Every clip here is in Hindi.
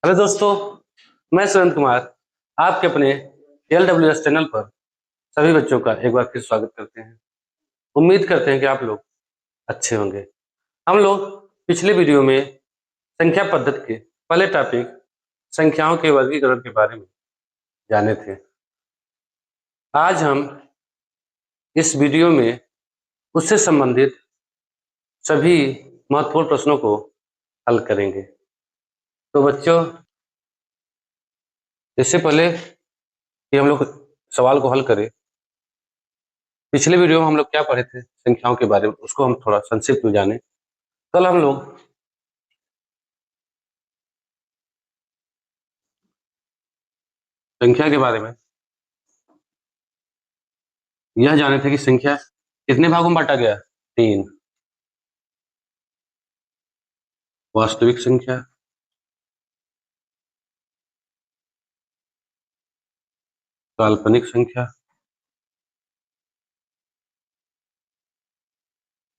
हेलो दोस्तों, मैं सुरेंद्र कुमार आपके अपने LWS चैनल पर सभी बच्चों का एक बार फिर स्वागत करते हैं। उम्मीद करते हैं कि आप लोग अच्छे होंगे। हम लोग पिछले वीडियो में संख्या पद्धति के पहले टॉपिक संख्याओं के वर्गीकरण के बारे में जाने थे। आज हम इस वीडियो में उससे संबंधित सभी महत्वपूर्ण प्रश्नों को हल करेंगे। तो बच्चों, इससे पहले कि हम लोग सवाल को हल करें, पिछले वीडियो में हम लोग क्या पढ़े थे संख्याओं के बारे में, उसको हम थोड़ा संक्षिप्त में जाने। कल हम लोग संख्या के बारे में यह जाने थे कि संख्या कितने भागों में बांटा गया? 3। वास्तविक संख्या, काल्पनिक संख्या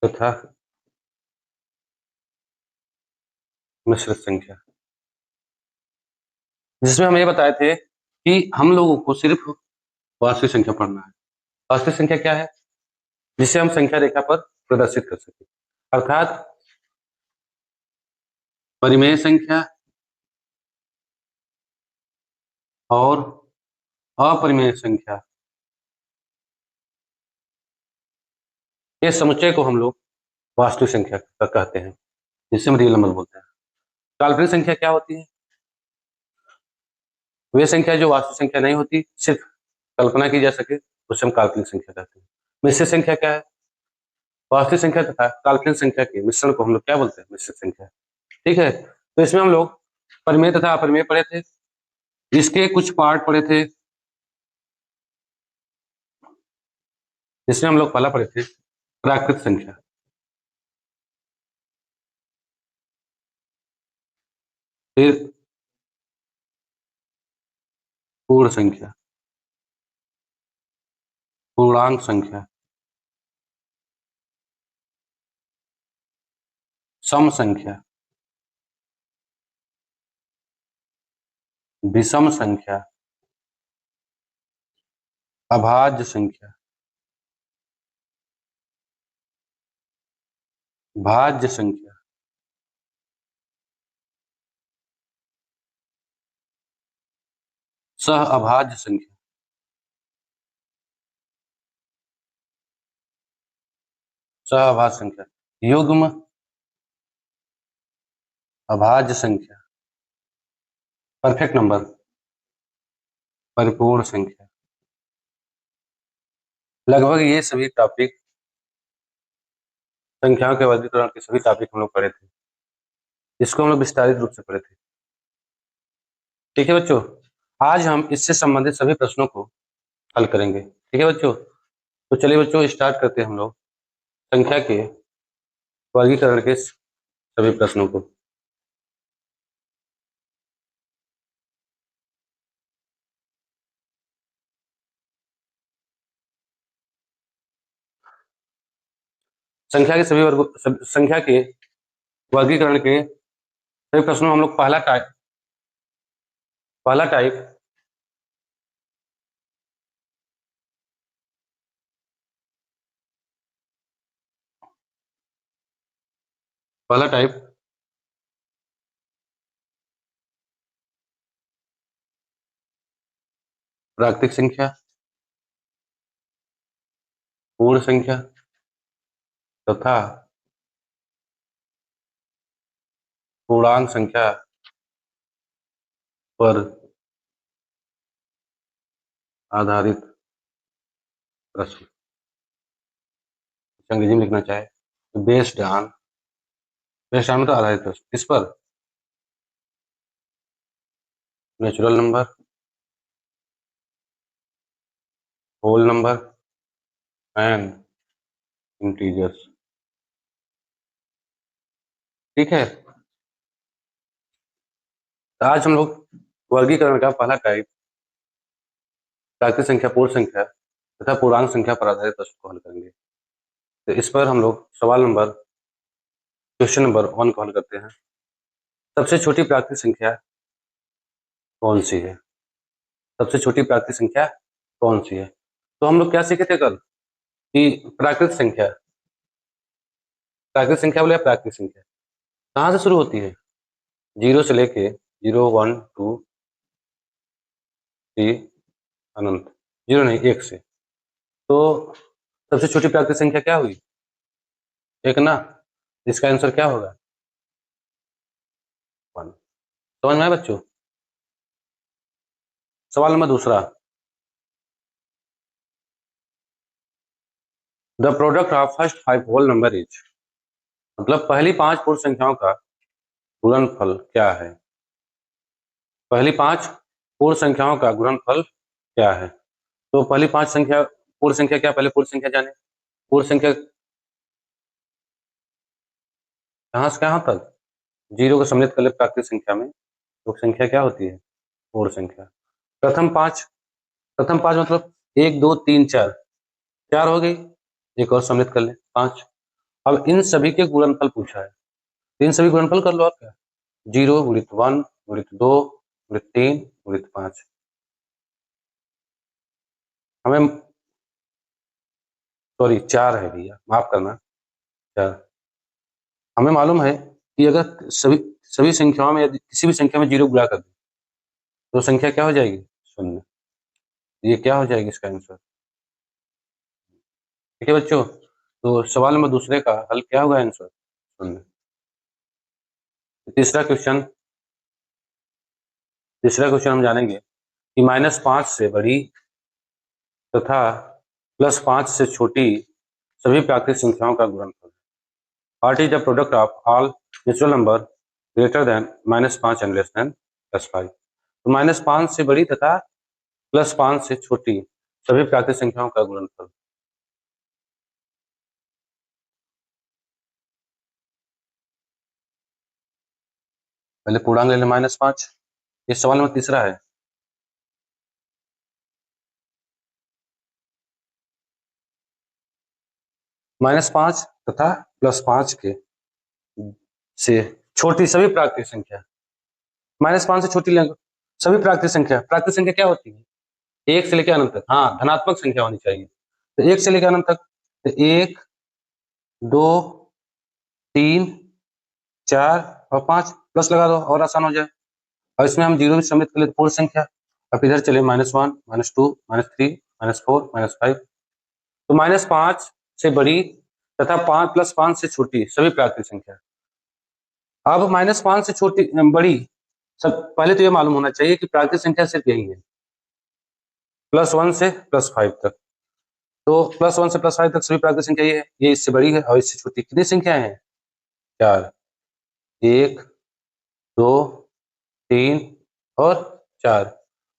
तथा मिश्रित संख्या। जिसमें हम ये बताए थे कि हम लोगों को सिर्फ वास्तविक संख्या पढ़ना है। वास्तविक संख्या क्या है? जिसे हम संख्या रेखा पर प्रदर्शित कर सके, अर्थात परिमेय संख्या और अपरिमेय संख्या, ये समुच्चय को हम लोग वास्तविक संख्या कहते हैं, जिसे हम रियल नंबर बोलते हैं। काल्पनिक संख्या क्या होती है? वे संख्या जो वास्तविक संख्या नहीं होती, सिर्फ कल्पना की जा सके, उसे हम काल्पनिक संख्या कहते हैं। मिश्रित संख्या क्या है? वास्तविक संख्या तथा काल्पनिक संख्या के मिश्रण को हम लोग क्या बोलते हैं? मिश्रित संख्या। ठीक है, तो इसमें हम लोग परिमेय तथा अपरिमेय पढ़े थे, इसके कुछ पार्ट पढ़े थे, जिसमें हम लोग पहला पढ़े थे प्राकृत संख्या, फिर पूर्ण संख्या, पूर्णांक संख्या, सम संख्या, विषम संख्या, अभाज्य संख्या, भाज्य संख्या, सह अभाज्य संख्या, सह अभाज्य संख्या, युग्म अभाज्य संख्या, परफेक्ट नंबर, परिपूर्ण संख्या। लगभग ये सभी टॉपिक, संख्याओं के वर्गीकरण के सभी टॉपिक हम लोग पढ़े थे, इसको हम लोग विस्तारित रूप से पढ़े थे। ठीक है बच्चों, आज हम इससे संबंधित सभी प्रश्नों को हल करेंगे। ठीक है बच्चों, तो चलिए बच्चों स्टार्ट करते हैं हम लोग संख्या के वर्गीकरण के सभी प्रश्नों को। संख्या के सभी संख्या के वर्गीकरण के सभी प्रश्नों में हम लोग पहला टाइप पहला टाइप प्राकृतिक संख्या, पूर्ण संख्या तथा पूर्णांक संख्या पर आधारित प्रश्न। अंग्रेजी में लिखना चाहे बेस्ड ऑन मतलब आधारित प्रश्न, किस पर? Natural number, whole number and integers. ठीक है, तो आज हम लोग वर्गीकरण का पहला टाइप प्राकृतिक संख्या, पूर्ण संख्या तथा पूर्णांक संख्या पर आधारित प्रश्न को हल करेंगे। तो इस पर हम लोग क्वेश्चन नंबर 1 को हल करते हैं। सबसे छोटी प्राकृतिक संख्या कौन सी है, सबसे छोटी प्राकृतिक संख्या कौन सी है। तो हम लोग क्या सीखे थे कल कि प्राकृतिक संख्या, प्राकृतिक संख्या बोले प्राकृतिक संख्या कहाँ से शुरू होती है, 0 से लेके 0 1 2 3 अनंत, 0 नहीं 1 से। तो सबसे छोटी प्राकृतिक संख्या क्या हुई, 1 ना, इसका आंसर क्या होगा 1। समझ में आया बच्चों। सवाल नंबर दूसरा, the product of first 5 whole number is, मतलब पहली 5 पूर्ण संख्याओं का गुणनफल क्या है, पहली 5 पूर्ण संख्याओं का गुणनफल क्या है। तो पहली 5 संख्या पूर्ण संख्या क्या, पहले पूर्ण संख्या जाने, पूर्ण संख्या कहाँ से कहाँ तक, 0 को सम्मिलित कर ले प्राकृतिक संख्या में तो संख्या क्या होती है, पूर्ण संख्या। प्रथम 5, प्रथम 5 मतलब 1 2 3 4, 4 हो गई, एक और सम्मिलित कर ले 5। अब इन सभी के गुणनफल पूछा है, इन सभी गुणनफल कर लो आप क्या, 0 गुणित 1 गुणित 2 गुणित 3 गुणित 5। हमें सॉरी 4 है भैया, माफ करना 4। हमें मालूम है कि अगर सभी सभी संख्याओं में यदि किसी भी संख्या में 0 गुणा कर दे तो संख्या क्या हो जाएगी, शून्य। ये क्या हो जाएगी इसका आंसर, ठीक है बच्चों। तो सवाल नंबर दूसरे का हल क्या होगा आंसर, शून्य। तीसरा क्वेश्चन, तीसरा क्वेश्चन हम जानेंगे कि -5 से बड़ी तथा +5 से छोटी सभी प्राकृतिक संख्याओं का गुणनफल। What is the product of all natural number greater than -5 and less than +5। तो -5 से बड़ी तथा +5 से छोटी सभी प्राकृतिक संख्याओं का गुणनफल। पहले पूर्णांक ले लें -5, ये सवाल नंबर तीसरा है। -5 तथा +5 के से छोटी सभी प्राकृतिक संख्या, -5 से छोटी लेंगे सभी प्राकृतिक संख्या, प्राकृतिक संख्या क्या होती है, 1 से लेकर अनंत तक, हाँ धनात्मक संख्या होनी चाहिए। तो 1 से लेकर अनंत तक, तो 1 2 3 4 और 5 प्लस लगा दो और आसान हो जाए। और इसमें हम 0 भी सम्मिलित कर ले पूर्ण संख्या। अब इधर चले -1 -2 -3 -4 -5। तो -5 से बड़ी तथा 5 +5 से छोटी सभी प्राकृतिक संख्या। अब -5 से छोटी बड़ी, सब पहले तो ये मालूम होना चाहिए कि प्राकृतिक संख्या सिर्फ यही है, +1 से +5 तक। तो +1 से +5 तक सभी प्राकृतिक संख्या ये इससे बड़ी है और इससे छोटी। कितनी संख्याएं हैं, 4, 1 2 3 और 4।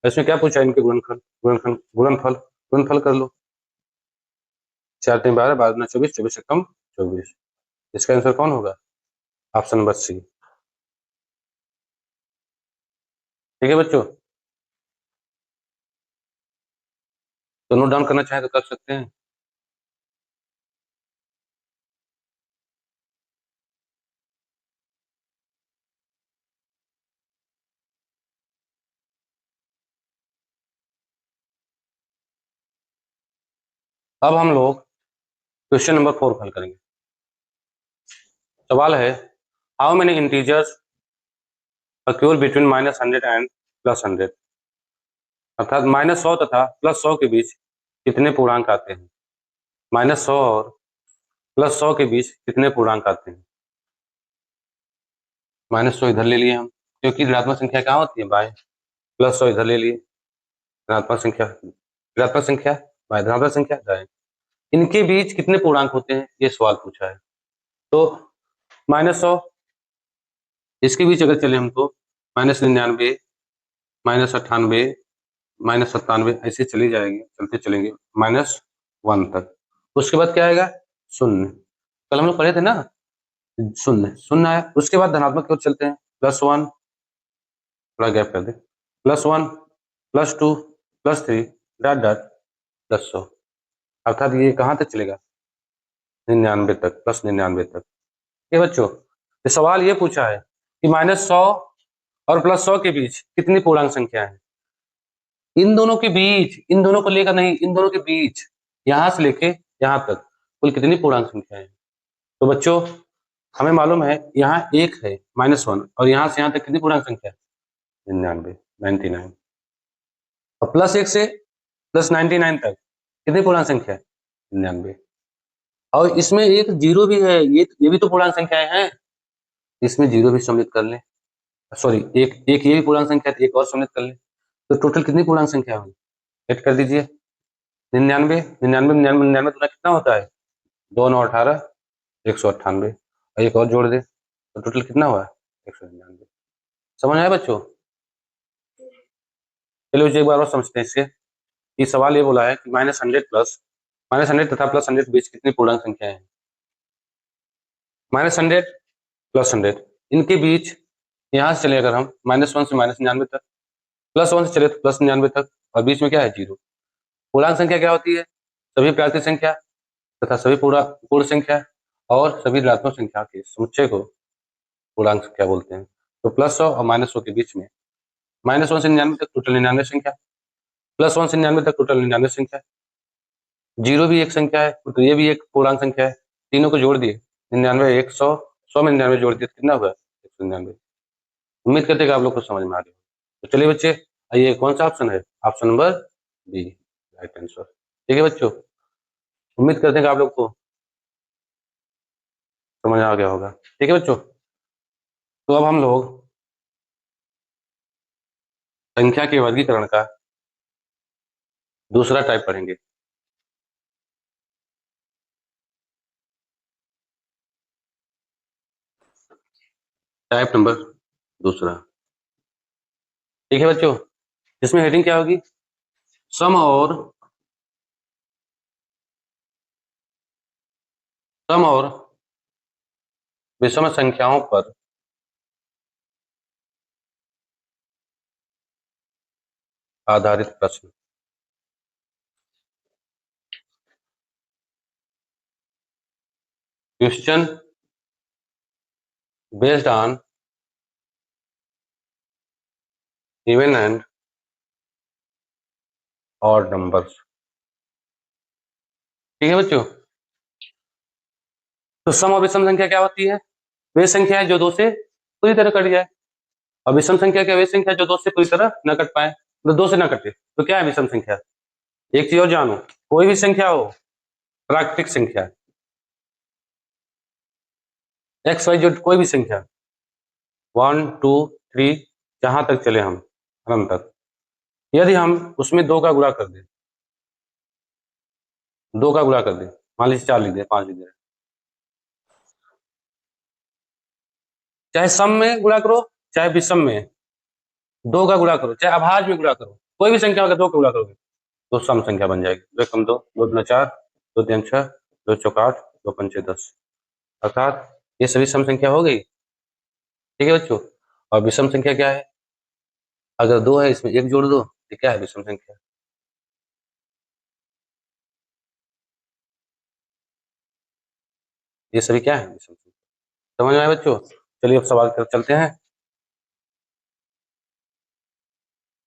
इसमें क्या पूछा, इनके गुणनफल, गुणनफल गुणनफल कर लो। 4 3 12 12 9 24, 24 से कम 24। इसका आंसर कौन होगा, ऑप्शन नंबर सी। ठीक है बच्चों, तो नोट डाउन करना चाहे तो कर सकते हैं। अब हम लोग क्वेश्चन नंबर 4 हल करेंगे। सवाल है, how many integers occur between -100 and +100, अर्थात -100 तथा +100 के बीच कितने पूर्णांक आते हैं, -100 और +100 के बीच कितने पूर्णांक आते हैं। -100 इधर ले लिए हम, क्योंकि ऋणात्मक संख्या कहाँ होती है बाएं, +100 इधर ले लिए, ऋणात्मक संख्या ऋणात्मक संख्या बाएं, धनात्मक संख्या दाएं। इनके बीच कितने पूर्णांक होते हैं, ये सवाल पूछा है। तो -100 इसके बीच अगर चले हम तो -99 -98 -97 ऐसे चले जाएंगे, चलते चलेंगे -1 तक। उसके बाद क्या आएगा, शून्य। कल हम लोग पढ़े थे ना, शून्य शून्य आया। उसके बाद धनात्मक की ओर चलते हैं, +1, थोड़ा गैप कर दे, +1 +2 +3 डॉट डॉट +100, अर्थात ये कहाँ तक चलेगा, 99 तक, +99 तक। ये बच्चों, ये सवाल ये पूछा है कि -100 और प्लस 100 के बीच कितनी पूर्णांक संख्या है? इन दोनों के बीच, इन दोनों को लेकर नहीं, इन दोनों के बीच, यहां से लेके यहां तक कुल कितनी पूर्णांक संख्या है? तो बच्चों हमें मालूम है यहाँ 1 है -1 और यहाँ से यहाँ तक कितनी पूर्णांक संख्या है? 99, 99 और +1 से +99 तक कितनी पूर्णांक संख्या है? 99 और इसमें एक जीरो भी है, ये भी तो पूर्णांक संख्याएं हैं, इसमें जीरो भी सम्मिलित कर लें, सॉरी एक एक ये भी पूर्णांक संख्या है, एक और सम्मिलित कर लें, तो टोटल कितनी पूर्णांक संख्या होगी? ऐड कर दीजिए। 99 99 99 99 गुना कितना होता है? 2 9 18 198 और एक और जोड़ दे तो टोटल कितना हुआ? 199। समझ आया बच्चों? चलिए एक बार और समझते हैं इससे। ये सवाल ये बोला है कि -100 तथा +100 के बीच कितनी पूर्णांक संख्याएं हैं? -100 +100 इनके बीच यहाँ से चले अगर हम -1 से -99 तक, +1 से चले तो +99 तक और बीच में क्या है? जीरो। पूर्णांक संख्या क्या होती है? सभी प्राकृतिक संख्या तथा सभी पूर्ण संख्या और सभी ऋणात्मक संख्या के समुच्चय को पूर्णांक संख्या बोलते हैं। तो +100 और -100 के बीच में -1 से 99 तक टोटल 99 संख्या, +1 से 99 तक टोटल 99 संख्या, जीरो भी एक संख्या है तो ये भी एक पूर्णांक संख्या है। तीनों को जोड़ दिए 99 1 100 100 में 99 जोड़ दिए तो कितना होगा? 199। उम्मीद करते हैं कि आप लोग को समझ में आ गया। तो चलिए बच्चे, ये कौन सा ऑप्शन है? Option number B right answer. ठीक है बच्चों, उम्मीद करते हैं कि आप लोग को समझ आ गया होगा। ठीक है बच्चों, तो अब हम लोग संख्या के वर्गीकरण का दूसरा टाइप पढ़ेंगे। टाइप नंबर दूसरा। ठीक है बच्चों, इसमें हेडिंग क्या होगी? सम और विषम संख्याओं पर आधारित प्रश्न। Question based on even and odd numbers. ठीक है बच्चों, तो सम और विषम संख्या क्या होती है? वे संख्या है जो दो से पूरी तरह कट जाए, और विषम संख्या क्या? वे संख्या जो दो से पूरी तरह न कट पाए, तो दो से न कटे तो क्या है विषम संख्या? एक चीज और जानो, कोई भी संख्या हो, प्राकृतिक संख्या एक्स वाई जेड, कोई भी संख्या 1 2 3 जहां तक चले हम अनंत तक, यदि हम उसमें दो का गुणा कर दें, मान लीजिए 4 लिख दे, 5 लिख दे, चाहे सम में गुणा करो चाहे विषम में दो का गुणा करो, चाहे अभाज्य में गुणा करो, कोई भी संख्या अगर दो का गुणा करोगे तो सम संख्या बन जाएगी। दो कम दो, दो दूना 4, दो तीन 6, दो चौक 8, दो पंचे 10, अर्थात ये सभी सम संख्या हो गई। ठीक है बच्चों, और विषम संख्या क्या है? अगर दो है इसमें एक जोड़ दो, ये क्या है? विषम संख्या। ये सभी क्या है? विषम संख्या। समझ में आया बच्चों? चलिए अब सवाल कर चलते हैं।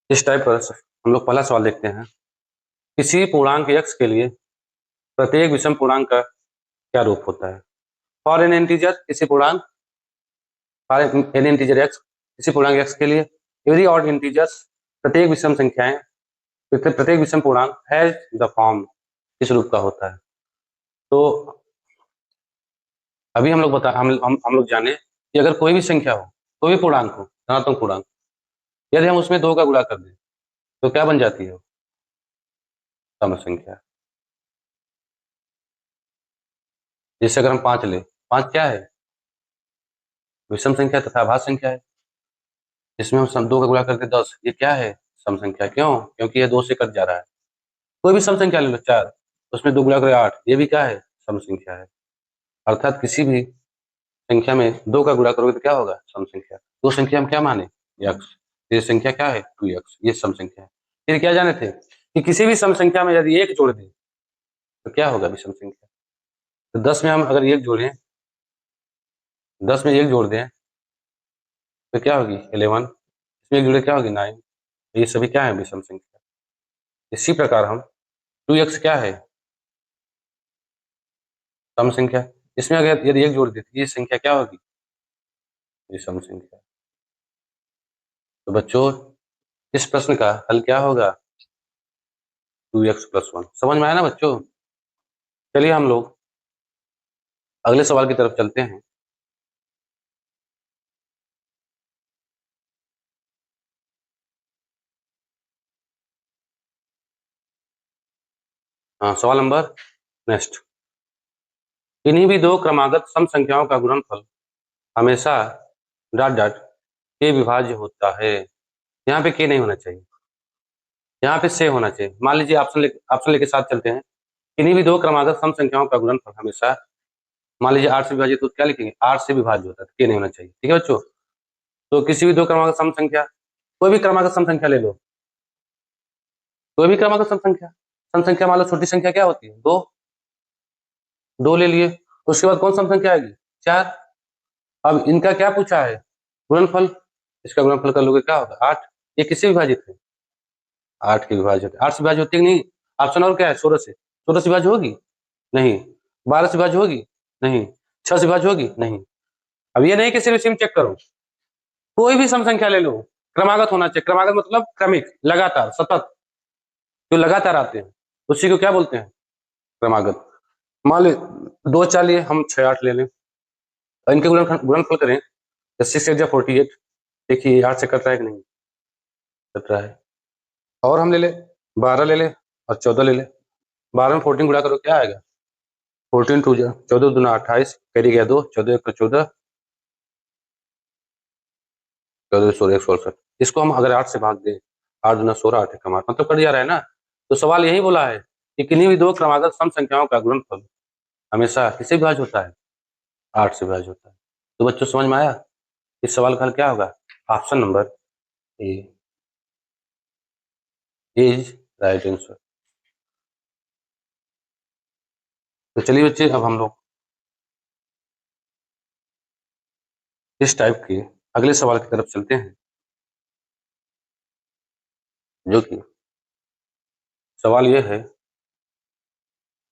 इस टाइप पर हम लोग पहला सवाल देखते हैं। किसी पूर्णांक x के लिए प्रत्येक विषम पूर्णांक का क्या रूप होता है? फॉर एन इंटीजर, किसी पूर्णांक फॉर एन इंटीजर x, किसी पूर्णांक x के लिए एवरी ऑड इंटीजर्स, प्रत्येक विषम संख्याएं, प्रत्येक विषम पूर्णांक हैज द फॉर्म, किस रूप का होता है? तो अभी हम लोग बता हम लोग जाने कि अगर कोई भी संख्या हो, कोई भी पूर्णांक हो, धनात्मक पूर्णांक, यदि हम उसमें दो का गुणा कर दें तो क्या बन जाती है? सम संख्या। जैसे अगर हम 5 ले, 5 क्या है? विषम संख्या तथा अभाज्य संख्या है। इसमें हम दो का गुणा करके 10, ये क्या है? सम संख्या। क्यों? क्योंकि ये दो से कट जा रहा है। कोई भी सम संख्या ले लो 4, उसमें दो गुणा करके 8, ये भी क्या है? सम संख्या है। अर्थात किसी भी संख्या में दो का गुणा करोगे तो क्या होगा? सम संख्या। दो संख्या हम क्या माने? यक्स। ये संख्या क्या है? 2x, ये सम संख्या है। फिर क्या जाने थे कि किसी भी सम संख्या में यदि एक जोड़ दें तो क्या होगा? विषम संख्या। तो 10 में हम अगर एक जोड़ें, 10 में एक जोड़ दें तो क्या होगी? 11, इसमें एक जोड़े क्या होगी 9। ये सभी क्या है विषम संख्या। इसी प्रकार हम 2x क्या है सम संख्या। इसमें अगर यदि एक जोड़ देती ये संख्या क्या होगी विषम संख्या। तो बच्चों इस प्रश्न का हल क्या होगा 2x+1। समझ में आया ना बच्चों। चलिए हम लोग अगले सवाल की तरफ चलते हैं। हाँ सवाल नंबर नेक्स्ट। इन्हीं भी दो क्रमागत सम संख्याओं का गुणनफल हमेशा डॉट डॉट के विभाज्य होता है। यहाँ पे के नहीं होना चाहिए, यहाँ पे से होना चाहिए। मान लीजिए ऑप्शन लेके साथ चलते हैं। इन्हीं भी दो क्रमागत सम संख्याओं का गुणनफल हमेशा, मान लीजिए 8 से विभाजित तो क्या लिखेंगे 8 से विभाज्य होता है, के नहीं होना चाहिए। ठीक है बच्चों। तो किसी भी दो क्रमागत सम संख्या, कोई भी क्रमागत सम संख्या ले लो, कोई भी क्रमागत सम संख्या मान लो छोटी संख्या क्या होती है 2, 2 ले लिए। उसके बाद कौन सम संख्या आएगी 4। अब इनका क्या पूछा है गुणनफल, इसका गुणनफल कर लोगे क्या होगा 8। ये किससे विभाजित है 8 के विभाजित, 8 से विभाजित होती है नहीं। ऑप्शन और क्या है 16 से, 16 से विभाजित होगी नहीं। 12 से विभाजित होगी नहीं। 6 से विभाजित होगी नहीं। अब ये नहीं कि सिर्फ सिम चेक करो, कोई भी सम संख्या ले लो क्रमागत होना चाहिए। क्रमागत मतलब क्रमिक, लगातार, सतत, जो लगातार आते हैं उसी को क्या बोलते हैं क्रमागत। मान ली 2 4 लिए हम 6 8 ले लें, और इनके गुणनफल करें तो 6 8 48। देखिए 8 से कट रहा है कि नहीं कट रहा है। और हम ले ले 12 ले ले और 14 ले ले। 12 में 14 गुणा करो क्या आएगा 14 2 14 दूना 28, कैरी गया 2, 14 1 14, 14 16 168। इसको हम अगर 8 से भाग दें 8 दूना 16 8 1 8 मतलब कट जा रहा है ना। तो सवाल यही बोला है कि किन्हीं भी दो क्रमागत सम संख्याओं का गुणनफल हमेशा किससे विभाज्य होता है 8 से विभाज्य होता है। तो बच्चों समझ में आया इस सवाल का हल क्या होगा option number A is right answer. तो चलिए बच्चे अब हम लोग इस टाइप के अगले सवाल की तरफ चलते हैं, जो कि सवाल यह है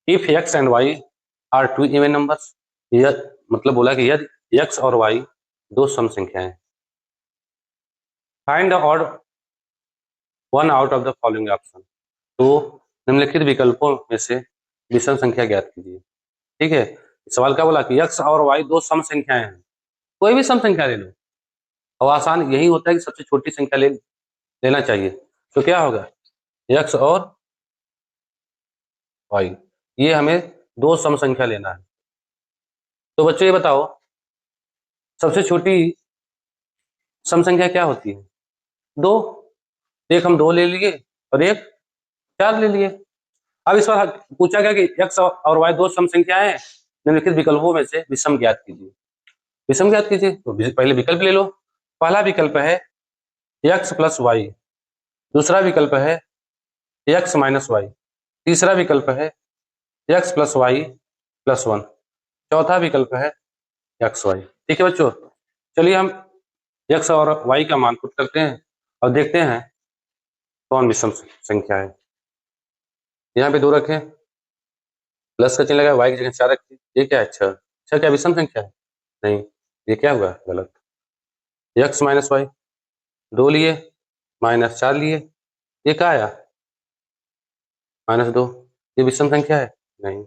if x and y are two even numbers. यह मतलब बोला कि यदि x और y दो सम संख्याएं, find the odd one out of the following option. तो निम्नलिखित विकल्पों में से विषम संख्या ज्ञात कीजिए। ठीक है। सवाल क्या बोला कि x और y दो सम संख्याएं हैं, कोई भी सम संख्या ले लो। और आसान यही होता है कि सबसे छोटी संख्या लेना चाहिए। तो क्या होगा x और y, ये हमें दो सम संख्या लेना है। तो बच्चों ये बताओ सबसे छोटी सम संख्या क्या होती है 2। एक हम 2 ले लिए और एक 4 ले लिए। अब इस बार पूछा गया कि x और y दो सम संख्या है, निम्नलिखित विकल्पों में से विषम ज्ञात कीजिए। विषम ज्ञात कीजिए तो पहले विकल्प ले लो। पहला विकल्प है x प्लस वाई, दूसरा विकल्प है x माइनस वाई, तीसरा विकल्प है x प्लस वाई प्लस 1, चौथा विकल्प है एक्स वाई। ठीक है बच्चों। चलिए हम x और y का मान पुट करते हैं और देखते हैं कौन विषम संख्या है। यहाँ पे 2 रखें, प्लस का चिन्ह लगा, y की जगह 4 रखें। ये क्या है 6, 6 क्या विषम संख्या है नहीं। ये क्या हुआ गलत। x माइनस वाई 2 लिए माइनस 4 लिए, ये क्या आया -2, ये विषम संख्या है नहीं।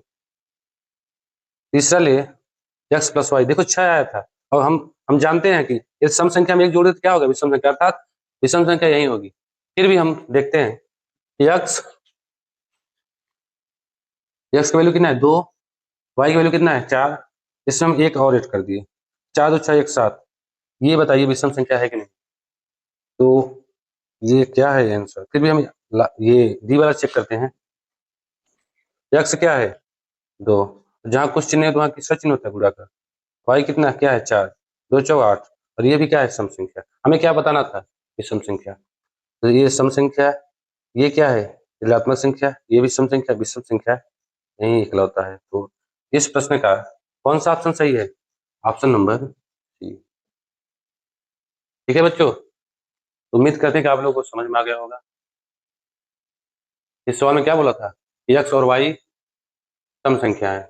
तीसरा लिए x प्लस वाई, देखो 6 आया था। और हम जानते हैं कि ये सम संख्या में एक जोड़े तो क्या होगा विषम संख्या, अर्थात विषम संख्या यही होगी। फिर भी हम देखते हैं कि x का वैल्यू कितना है 2, y का वैल्यू कितना है 4, इसमें हम एक और ऐड कर दिए 4 2 6 1 7। ये बताइए विषम संख्या है कि नहीं। तो ये क्या है आंसर। फिर भी हम ये डी वाला चेक करते हैं। x क्या है 2, जहाँ कुछ चिन्ह है तो वहाँ किसका चिन्ह होता है गुणा का। y कितना क्या है 4, 2 4 8, और ये भी क्या है सम संख्या। हमें क्या बताना था ये सम संख्या। तो ये सम संख्या, ये क्या है ऋणात्मक संख्या, ये भी सम संख्या विषम संख्या यही इकलौता है। तो इस प्रश्न का कौन सा ऑप्शन सही है ऑप्शन नंबर सी। ठीक है बच्चों। तो उम्मीद करते हैं कि आप लोगों को समझ में आ गया होगा। इस सवाल में क्या बोला था, एक्स और वाई सम संख्या है,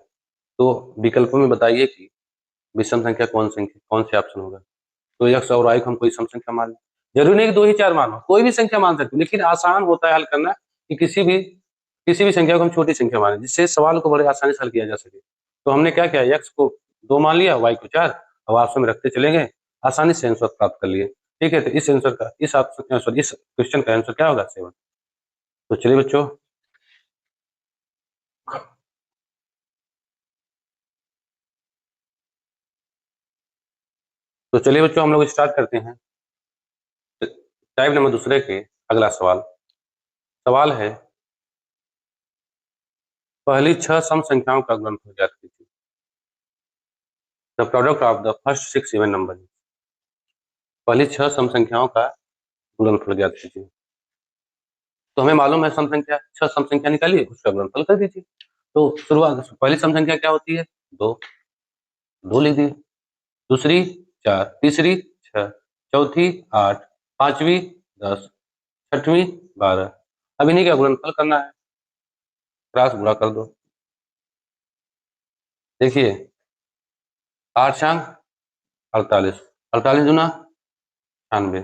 तो विकल्पों में बताइए कि विषम संख्या कौन से ऑप्शन होगा। तो एक्स और वाई को हम कोई सम संख्या मान लें, जरूरी नहीं कि 2 ही 4 मानो, कोई भी संख्या मान सकते हो, लेकिन आसान होता है हल करना कि किसी भी संख्या को हम छोटी संख्या माने, जिससे सवाल को बड़े आसानी से हल किया जा सके। तो हमने क्या किया, एक्स को 2 मान लिया, वाई को 4, अब ऑप्शन में रखते चले गए, आसानी से आंसर प्राप्त कर लिए। ठीक है, तो इस क्वेश्चन का आंसर क्या होगा, 7। तो चलिए बच्चों, हम लोग स्टार्ट करते हैं टाइप नंबर दूसरे के अगला सवाल। सवाल है, पहली 6 सम संख्याओं का गुणनफल ज्ञात कीजिए। The product of the first 6 even number. पहली 6 सम संख्याओं का गुणनफल ज्ञात कीजिए। तो हमें मालूम है सम संख्या, 6 सम संख्या निकालिए, उसका गुणनफल कर दीजिए। तो शुरुआत, पहली सम संख्या क्या होती है, 2, 2 लिख दिए। दूसरी 4, तीसरी 6, चौथी 8, पांचवी 10, छठवीं 12। अब इन्हीं का गुणनफल करना है, क्रॉस गुणा कर दो। देखिए 8 शांग 48, 48 दूना 96,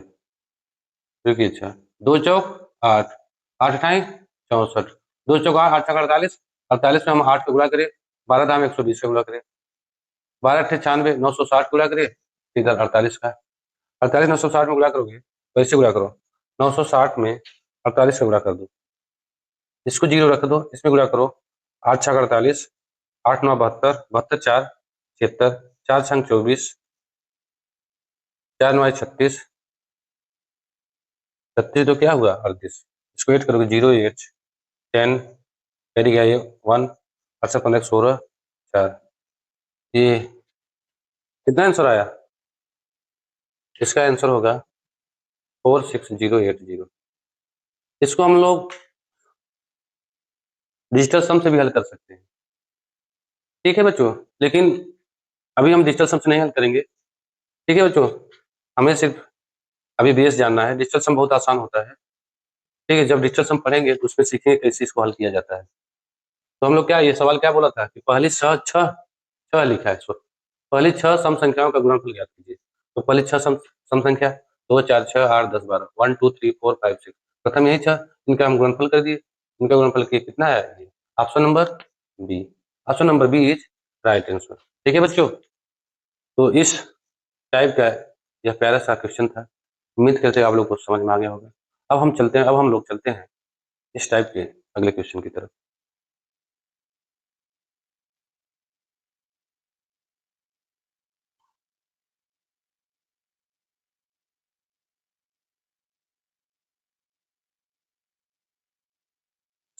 क्योंकि अच्छा 2 चौक 8, 8 अठाई 64, 2 चौक 8, 8 छक 48, 48 में हम 8 को गुणा करें, 12 दाम 120 का गुणा करें, 12 अट्ठे 96, 960 गुणा करें, इधर 48 का, 48 960 में गुणा करोगे तो ऐसे गुणा करो, 960 में 48 का गुणा कर दो, इसको 0 रख दो, इसमें गुणा करो, 8 छक 48, 8 9 72, 72 4 76, 4 छंग 24, 4 9 36, 36 तो क्या हुआ 38, इसको एड करोगे 0 8 10, कैरी गया ये 1, 8 15 16 4, ये कितना आंसर आया, इसका आंसर होगा 46080। इसको हम लोग डिजिटल सम से भी हल कर सकते हैं। ठीक है बच्चों, लेकिन अभी हम डिजिटल सम से नहीं हल करेंगे। ठीक है बच्चों, हमें सिर्फ अभी बेस जानना है, डिजिटल सम बहुत आसान होता है। ठीक है, जब डिजिटल सम पढ़ेंगे तो उसमें सीखेंगे कैसे इसको हल किया जाता है। तो हम लोग क्या, ये सवाल क्या बोला था कि पहली छह छह छह लिखा है, सो पहली 6 सम संख्याओं का गुणनफल ज्ञात कीजिए। तो पहली 6 सम संख्या 2 4 6 8 10 12, 1 2 3 4 5 6, प्रथम यही 6, इनका हम गुणनफल कर दिए। इनका गुणनफल किए, कितना है ये, option number B, option number B is right answer. ठीक है बच्चों, तो इस टाइप का यह प्यारा सा क्वेश्चन था, उम्मीद करते हैं आप लोग को समझ में आ गया होगा। अब हम लोग चलते हैं इस टाइप के अगले क्वेश्चन की तरफ।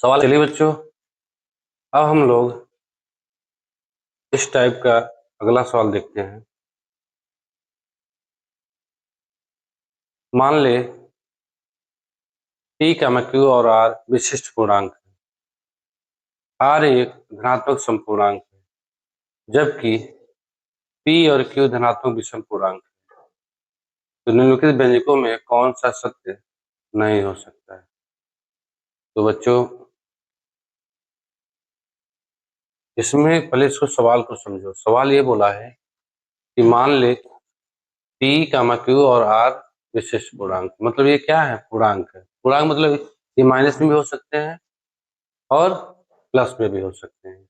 सवाल, चलिए बच्चों, अब हम लोग इस टाइप का अगला सवाल देखते हैं। मान ले पी का क्यू और आर विशिष्ट पूर्णांक है, आर एक धनात्मक समपूर्णांक है, जबकि पी और क्यू धनात्मक विषम पूर्णांक है। तो निम्नलिखित व्यंजकों में कौन सा सत्य नहीं हो सकता है। तो बच्चों, इसमें पहले इसको सवाल को समझो। सवाल ये बोला है कि मान ले पी का क्यू और आर विशिष्ट पूर्णांक, मतलब ये क्या है, पूर्णांक है। पूर्णांक मतलब ये माइनस में भी हो सकते हैं और प्लस में भी हो सकते हैं।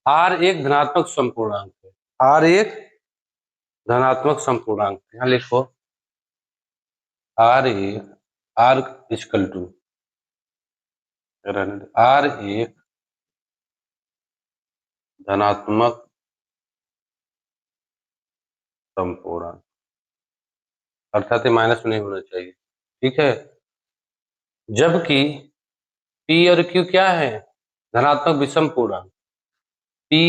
आर एक धनात्मक समपूर्णांक है, आर एक धनात्मक समपूर्णांक, यहाँ लिखो आर एक, आर इक्वल टू, आर एक धनात्मक समपूर्णांक, अर्थात ये माइनस में नहीं होना चाहिए। ठीक है, जबकि पी और क्यू क्या है, धनात्मक विषम पूर्णांक। पी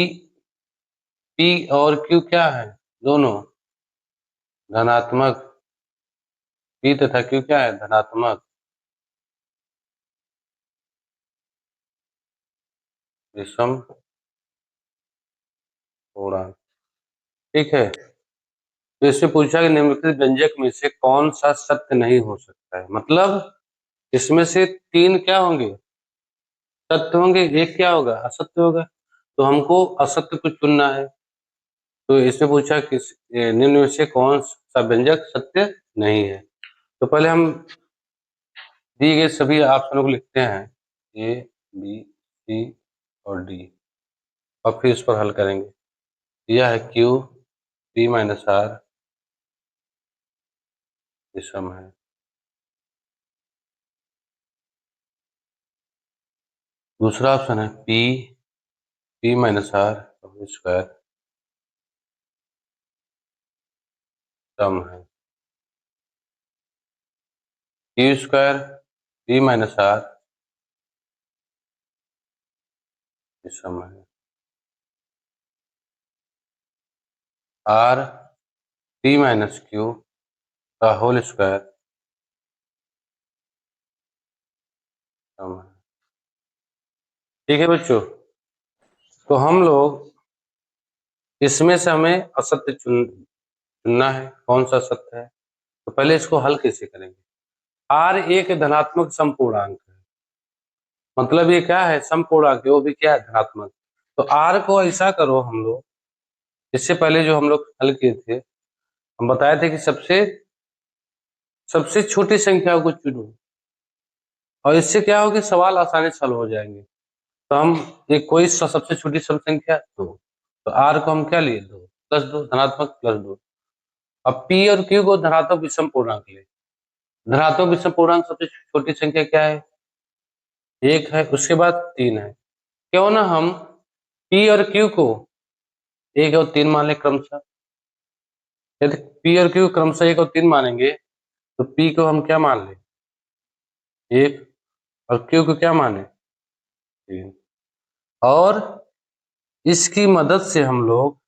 पी और क्यू क्या है, दोनों धनात्मक, पी तथा क्यू क्या है, धनात्मक विषम पूर्णांक। ठीक है, तो इसमें पूछा कि निम्नलिखित व्यंजक में से कौन सा सत्य नहीं हो सकता है। मतलब इसमें से 3 क्या होंगे, सत्य होंगे, एक क्या होगा, असत्य होगा। तो हमको असत्य को चुनना है। तो इसमें पूछा कि निम्न में से कौन सा व्यंजक सत्य नहीं है। तो पहले हम दिए गए सभी ऑप्शनों को लिखते हैं, ए, बी, सी और डी, और फिर इस पर हल करेंगे। यह है क्यू, पी माइनस आर, विषम है। दूसरा ऑप्शन है P, P minus R square, सम है। Q square, P minus R, विषम है। आर, पी माइनस क्यू का होल स्क्वायर, सम है। ठीक है बच्चों, तो हम लोग इसमें से हमें असत्य चुनना है, कौन सा सत्य है। तो पहले इसको हल कैसे करेंगे। आर एक धनात्मक समपूर्णांक है, मतलब ये क्या है, समपूर्णांक है, वो भी क्या है, धनात्मक। तो आर को ऐसा करो, हम लोग इससे पहले जो हम लोग हल किए थे, हम बताए थे कि सबसे सबसे छोटी संख्या को चुनो, और इससे क्या होगा, सवाल आसानी से हल हो जाएंगे। तो हम एक कोई सबसे छोटी सम संख्या 2, तो आर को हम क्या लिए, 2 प्लस 2, धनात्मक प्लस 2। अब पी और क्यू को धनात्मक विषम पूर्णांक ले। धनात्मक विषम पूर्णांक सबसे छोटी संख्या क्या है, 1 है, उसके बाद 3 है। क्यों ना हम पी और क्यू को 1 और 3 मान ले क्रमशः। यदि पी और क्यू क्रमशः 1 और 3 मानेंगे, तो पी को हम क्या मान ले, 1, और क्यू को क्या माने, 3। और इसकी मदद से हम लोग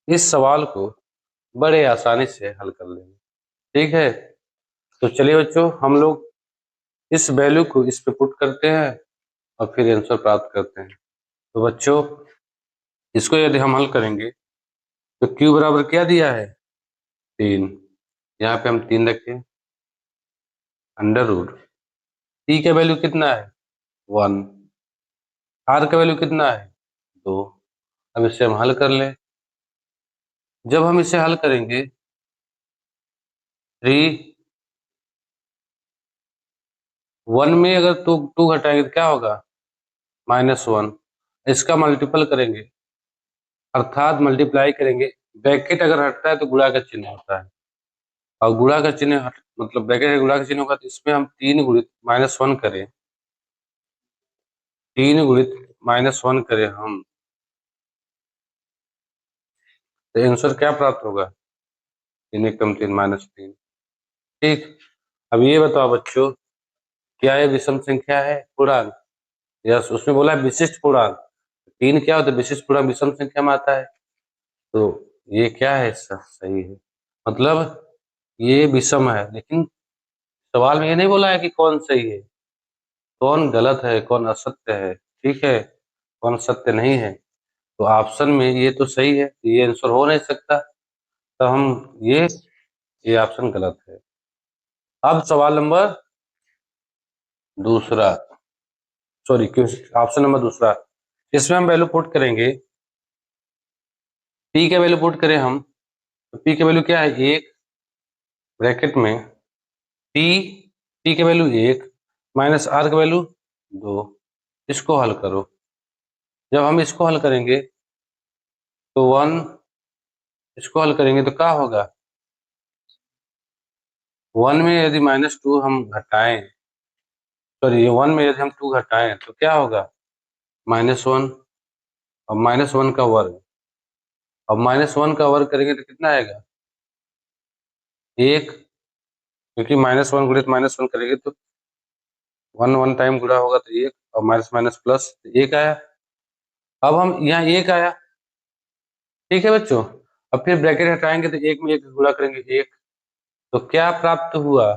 इस सवाल को बड़े आसानी से हल कर लेंगे। ठीक है, तो चलिए बच्चों, हम लोग इस वैल्यू को इस पे पुट करते हैं और फिर आंसर प्राप्त करते हैं। तो बच्चों, इसको यदि हम हल करेंगे, तो q बराबर क्या दिया है, 3। यहाँ पे हम 3 रखें, अंडर रूट p का वैल्यू कितना है, 1, r का वैल्यू कितना है, 2। अब इसे हम हल कर लें। जब हम इसे हल करेंगे, 3, 1 में अगर टू घटाएंगे तो क्या होगा, -1। इसका मल्टीपल करेंगे, अर्थात मल्टीप्लाई करेंगे। ब्रैकेट अगर हटता है तो गुणा का चिन्ह होता है, और गुणा का चिन्ह मतलब ब्रैकेट का गुणा का चिन्ह होगा, तो इसमें हम 3 गुणित -1 करें, 3 गुणित -1 करें हम, तो आंसर क्या प्राप्त होगा, 3 कम 3 -3। ठीक, अब ये बताओ बच्चों, क्या ये विषम संख्या है, पूर्णांक। यस, उसमें बोला है विशिष्ट पूर्णांक। 3 क्या होता है, विशिष्ट पूर्णांक विषम संख्या में आता है। तो ये क्या है, सही है, मतलब ये विषम है। लेकिन सवाल में ये नहीं बोला है कि कौन सही है, कौन गलत है, कौन असत्य है, ठीक है, कौन सत्य नहीं है। तो ऑप्शन में ये तो सही है, ये आंसर हो नहीं सकता। तो हम ये ऑप्शन गलत है। अब सवाल नंबर दूसरा, सॉरी, ऑप्शन नंबर दूसरा, इसमें हम वैल्यू पुट करेंगे। पी का वैल्यू पुट करें हम, तो पी का वैल्यू क्या है, 1, ब्रैकेट में पी, पी का वैल्यू 1 माइनस आर का वैल्यू 2। इसको हल करो। जब हम इसको हल करेंगे, तो 1, इसको हल करेंगे तो क्या होगा, 1 में यदि -2 हम घटाएं, सॉरी, 1 में यदि हम 2 घटाएं तो क्या होगा, -1, और -1 का वर्ग, अब -1 का वर्ग करेंगे तो कितना आएगा, 1, क्योंकि -1 गुणित -1 करेंगे तो 1 1 टाइम गुणा होगा तो 1, और माइनस माइनस प्लस 1 आया। अब हम यहाँ 1 आया, ठीक है बच्चों। अब फिर ब्रैकेट हटाएंगे तो 1 में 1 गुणा करेंगे 1, तो क्या प्राप्त हुआ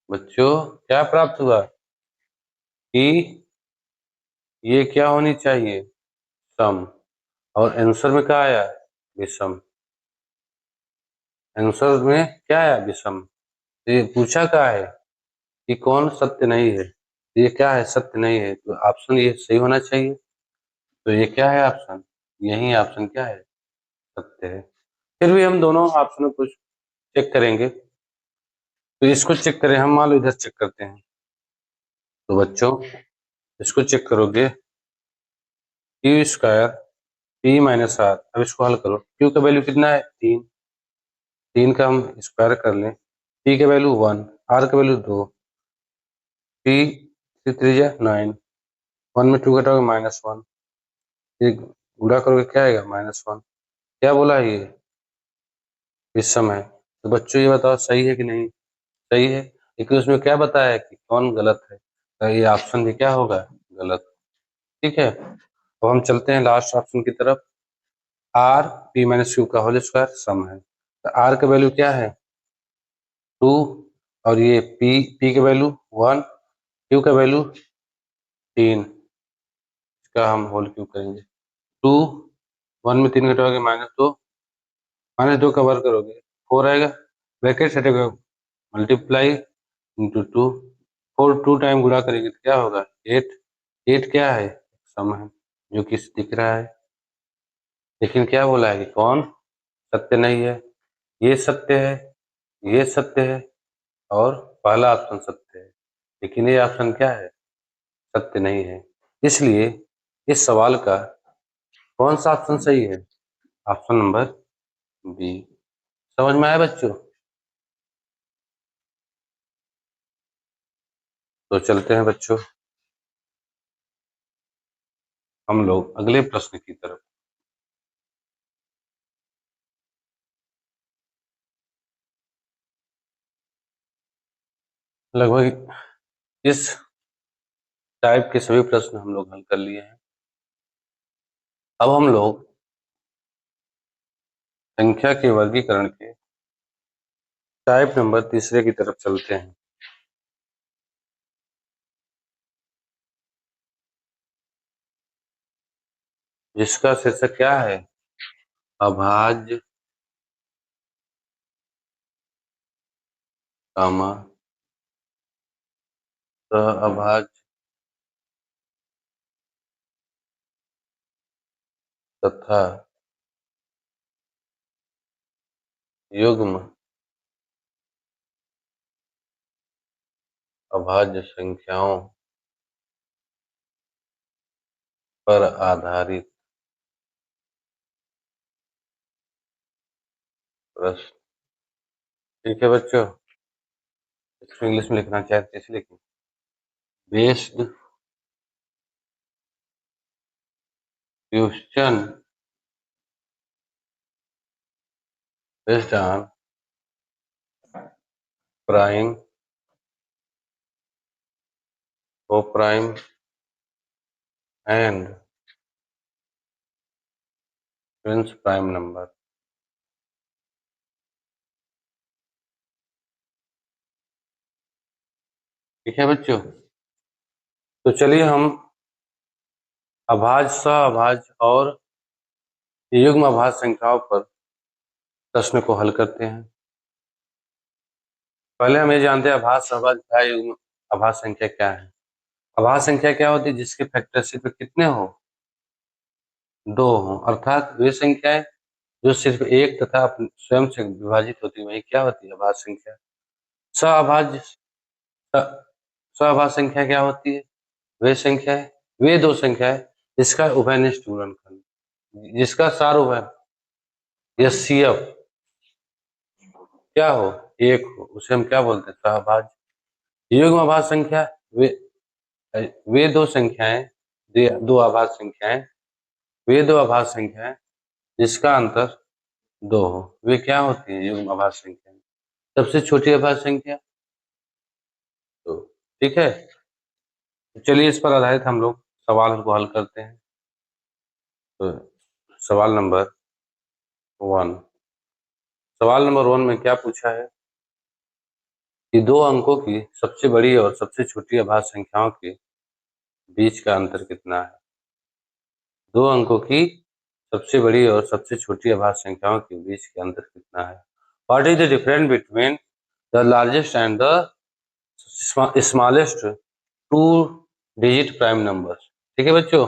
बच्चों, क्या प्राप्त हुआ कि ये क्या होनी चाहिए, सम। और आंसर में क्या आया, विषम। आंसर में क्या है? विषम। तो ये पूछा क्या है कि कौन सत्य नहीं है? ये क्या है? सत्य नहीं है, तो ऑप्शन ये सही होना चाहिए। तो ये क्या है ऑप्शन? यही ऑप्शन क्या है? सत्य है। फिर भी हम दोनों ऑप्शनों को चेक करेंगे। तो इसको चेक करें हम, मान लो इधर चेक करते हैं। तो बच्चों इसको चेक करोगे, Q square P minus R. अब इसको हल करो। क्यू का वैल्यू कितना है? 3। 3 का हम स्क्वायर कर लें। पी का वैल्यू 1, आर का वैल्यू 2, पी 3 9, 1 में 2 घटाओगे -1, ये गुणा करोगे क्या आएगा? -1। क्या बोला है ये? विषम है। तो बच्चों ये बताओ सही है कि नहीं? सही है, लेकिन उसमें क्या बताया है कि कौन गलत है? तो ये ऑप्शन भी क्या होगा? गलत। ठीक है, तो हम चलते हैं लास्ट ऑप्शन की तरफ। आर पी माइनस क्यू का होल स्क्वायर सम है। तो आर का वैल्यू क्या है? 2, और ये पी का वैल्यू 1, क्यू का वैल्यू 3। इसका हम होल क्यू करेंगे। 2, 1 में 3 घटाओगे -2, -2 का वर्ग करोगे 4 आएगा, ब्रैकेट हटेगा, मल्टीप्लाई इंटू 2, 4 2 टाइम गुणा करेंगे तो क्या होगा? 8। 8 क्या है? सम है, जो कि दिख रहा है। लेकिन क्या बोला है कि कौन सत्य नहीं है? ये सत्य है, ये सत्य है, और पहला ऑप्शन सत्य है। लेकिन ये ऑप्शन क्या है? सत्य नहीं है। इसलिए इस सवाल का कौन सा ऑप्शन सही है? Option number B. समझ में आया बच्चों? तो चलते हैं बच्चों हम लोग अगले प्रश्न की तरफ। लगभग इस टाइप के सभी प्रश्न हम लोग हल कर लिए हैं। अब हम लोग संख्या के वर्गीकरण के टाइप नंबर तीसरे की तरफ चलते हैं। जिसका शीर्षक क्या है? अभाज्य, कामा अभाज्य तथा युग्म अभाज्य संख्याओं पर आधारित प्रश्न। ठीक है बच्चों, इसको इंग्लिश में लिखना चाहते हैं लिखिए। Based question based on prime, coprime and twins prime number. ठीक है बच्चों, तो चलिए हम अभाज्य, सहअभाज्य और युग्म अभाज्य संख्याओं पर प्रश्न को हल करते हैं। पहले हम ये जानते हैं अभाज्य, सहअभाज्य क्या है, युग्म अभाज्य संख्या क्या है। अभाज्य संख्या क्या होती है? जिसके फैक्टरशिप कितने हो? 2 हो, अर्थात वे संख्याएं जो सिर्फ एक तथा स्वयं से विभाजित होती है, वही क्या होती है? अभाज्य संख्या। सहअभाज्य, सहअभाज्य संख्या क्या होती है? वे संख्याएं, वे दो संख्याएं जिसका उभयनिष्ठ गुणनखंड, जिसका सार उभय एचसीएफ क्या हो? 1 हो, उसे हम क्या बोलते हैं? सहअभाज्य। युग्म अभाज्य संख्या, वे वे दो संख्याएं, दो अभाज्य संख्याएं, वे दो अभाज्य संख्याएं जिसका अंतर 2 हो, वे क्या होती है? युग्म अभाज्य संख्याएं। सबसे छोटी अभाज्य संख्या तो। ठीक है, तो चलिए इस पर आधारित हम लोग सवाल को हल करते हैं। तो सवाल नंबर 1, सवाल नंबर 1 में क्या पूछा है कि 2 अंकों की सबसे बड़ी और सबसे छोटी अभाज्य संख्याओं के बीच का अंतर कितना है? 2 अंकों की सबसे बड़ी और सबसे छोटी अभाज्य संख्याओं के बीच के अंतर कितना है? What is the difference between the largest and the smallest two digit prime number? ठीक है बच्चों,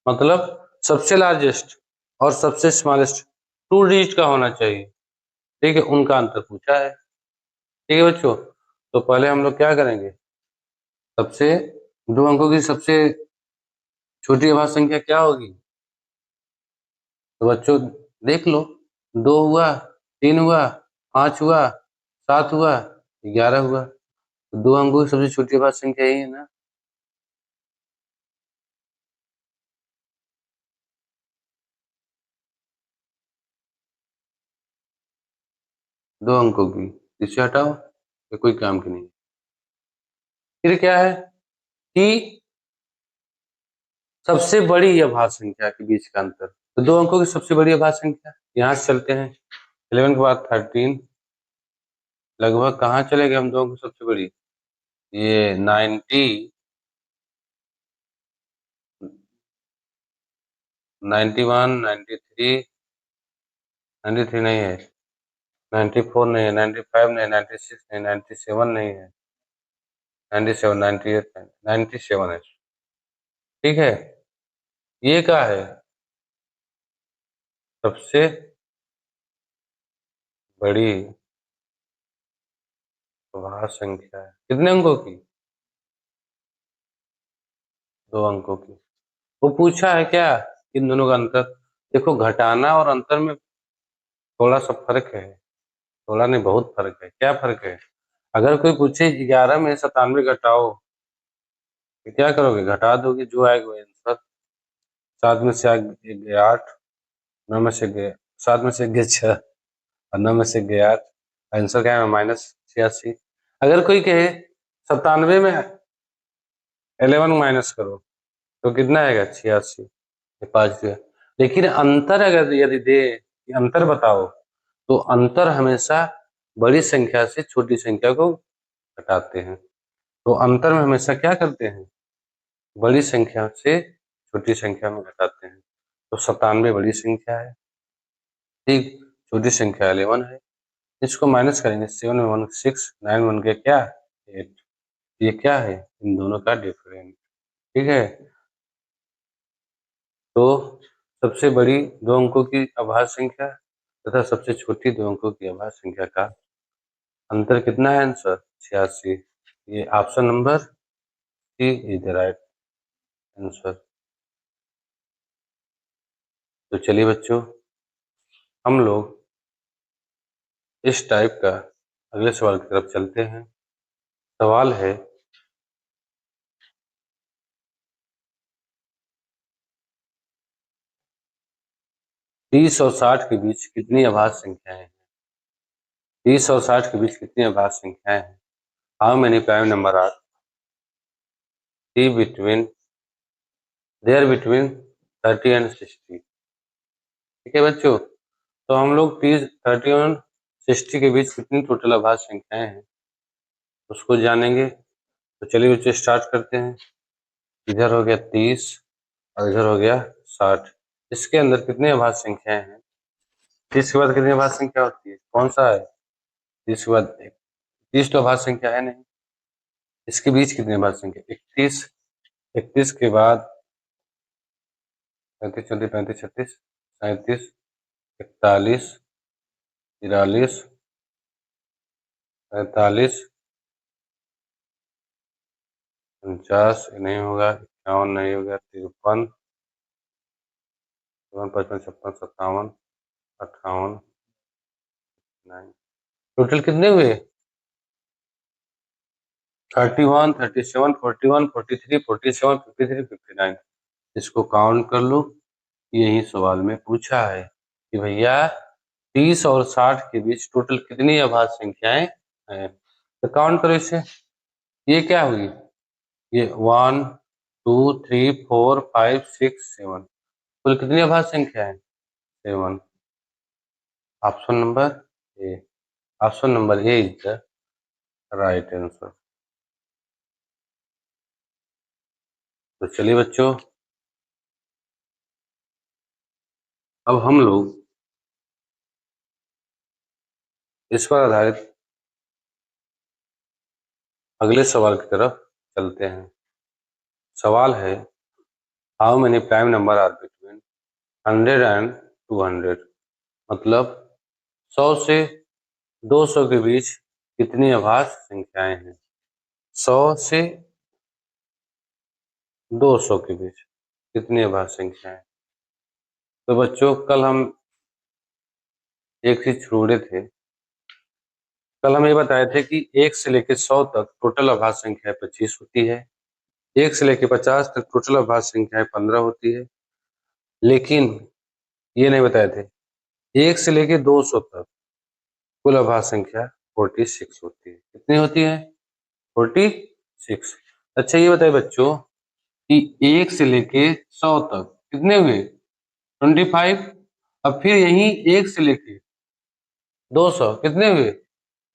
मतलब सबसे लार्जेस्ट और सबसे स्मॉलेस्ट टू डिजिट का होना चाहिए। ठीक है, उनका अंतर पूछा है। ठीक है बच्चों, तो पहले हम लोग क्या करेंगे, सबसे दो अंकों की सबसे छोटी अभाज्य संख्या क्या होगी? तो बच्चों देख लो, 2 हुआ, 3 हुआ, 5 हुआ, 7 हुआ, 11 हुआ। तो दो अंकों की सबसे छोटी अभाज्य संख्या यही है ना। दो अंकों की, इसे हटाओ, ये कोई काम की नहीं। फिर क्या है कि सबसे बड़ी अभाज्य संख्या के बीच का अंतर, तो दो अंकों की सबसे बड़ी अभाज्य संख्या, यहाँ से चलते हैं 11 के बाद 13, लगभग कहाँ चले गए हम, दो अंकों की सबसे बड़ी, ये 90, 91, 93, 93 नहीं है, 94 नहीं है, 95 नहीं, 96 नहीं, 97 नहीं है, 97, 98 नहीं, 97 है। ठीक है, ये क्या है, सबसे बड़ी अभाज्य संख्या है, कितने अंकों की? दो अंकों की। वो पूछा है क्या, इन दोनों का अंतर? देखो, घटाना और अंतर में थोड़ा सा फर्क है, थोड़ा नहीं बहुत फर्क है। क्या फर्क है? अगर कोई पूछे 11 में 97 घटाओ, तो क्या करोगे, घटा दोगे, जो आएगा वो आंसर। 7 में से गया 8, 9 में से गया 7 में से गया 6 और 9 में से गया 8, आंसर क्या है, -86। अगर कोई कहे 97 में 11 माइनस करो, तो कितना आएगा, 86, ये 5 दिया। लेकिन अंतर अगर यदि दे कि अंतर बताओ, तो अंतर हमेशा बड़ी संख्या से छोटी संख्या को घटाते हैं। तो अंतर में हमेशा क्या करते हैं, बड़ी संख्या से छोटी संख्या में घटाते हैं। तो 97 बड़ी संख्या है, ठीक, छोटी संख्या 11 है। इसको माइनस करेंगे, 7 में 1 6, 9 1 के क्या, 8। ये क्या है, इन दोनों का डिफरेंस। ठीक है, तो सबसे बड़ी दो अंकों की अभाज्य संख्या तथा सबसे छोटी दो अंकों की अभाज्य संख्या का अंतर कितना है आंसर, 86। ये option number C is the right answer. तो चलिए बच्चों, हम लोग इस टाइप का अगले सवाल की तरफ चलते हैं। सवाल है, 30 और 60 के बीच कितनी अभाज्य संख्याएं हैं? 30 और 60 के बीच कितनी अभाज्य संख्याएं हैं? How many prime number are see between there between 30 and 60? ठीक है बच्चों, तो हम लोग 30 और 60 के बीच कितनी टोटल अभाज्य संख्याएं हैं उसको जानेंगे। तो चलिए बच्चों स्टार्ट करते हैं। इधर हो गया 30 और इधर हो गया 60। इसके अंदर कितनी अभाज्य संख्याएं हैं? 30 के बाद कितनी अभाज्य संख्या होती है, कौन सा है? 30 के बाद 30 तो अभाज्य संख्या है नहीं। इसके बीच कितनी अभाज्य संख्या, 31। 31 के बाद 35 34 35 36 37 41 43 45 49 नहीं होगा, 51 नहीं होगा, 53 55 56 57 58 9। टोटल कितने हुए, 31 37 41 43 47 53 59। इसको काउंट कर लो, यही सवाल में पूछा है कि भैया 30 और 60 के बीच टोटल कितनी अभाज्य संख्याएं हैं। तो काउंट करो इसे, ये क्या हुई, ये 1 2 3 4 5 6 7, कुल कितनी अभाज्य संख्या है, 7। Option number A, option number A is the right answer. तो चलिए बच्चों, अब हम लोग इस पर आधारित अगले सवाल की तरफ चलते हैं। सवाल है, how many prime number are between 100 and 200? मतलब 100 से 200 के बीच कितनी अभाज्य संख्याएं हैं? 100 से 200 के बीच कितनी अभाज्य संख्याएं? तो बच्चों, कल हम एक चीज छोड़ रहे थे। कल हम ये बताए थे कि 1 से लेकर 100 तक टोटल अभाज्य संख्या 25 होती है। 1 से लेकर 50 तक टोटल अभाज्य संख्या 15 होती है। लेकिन ये नहीं बताए थे 1 से लेकर 200 तक कुल अभाज्य संख्या 46 होती है। कितनी होती है? 46। अच्छा, ये बताइए बच्चों कि 1 से लेके 100 तक कितने हुए? 25। अब फिर यही 1 से लेके 200 कितने हुए?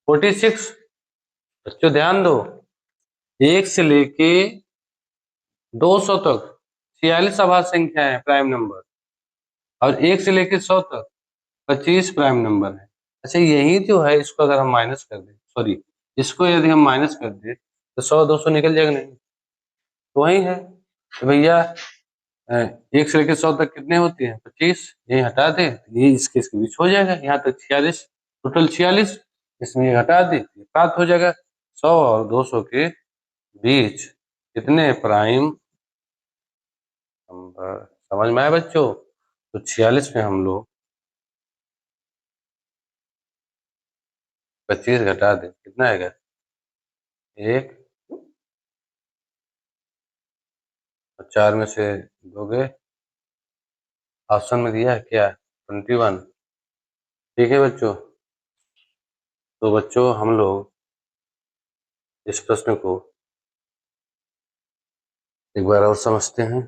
46। बच्चों ध्यान दो, 1 से लेके 200 तक 46 अभाज्य संख्या है प्राइम नंबर, और 1 से लेके 100 तक 25 प्राइम नंबर है। अच्छा, यही जो है इसको अगर हम माइनस कर दें, सॉरी, इसको यदि हम माइनस कर दें तो 100 200 निकल जाएगा नहीं? तो वही है। तो भैया 1 से लेकर 100 तक कितने होते हैं? 25। यही हटा दे, ये इसके बीच हो जाएगा। यहाँ तक 46, टोटल 46, इसमें ये हटा दे, प्राप्त हो जाएगा 100 और 200 के बीच कितने प्राइम नंबर। समझ में आया बच्चों? तो 46 में हम लोग 25 घटा दे, कितना आएगा? 1, और 4 में से 2 गए। ऑप्शन में दिया है क्या? 21। ठीक है बच्चों। तो बच्चों हम लोग इस प्रश्न को एक बार और समझते हैं।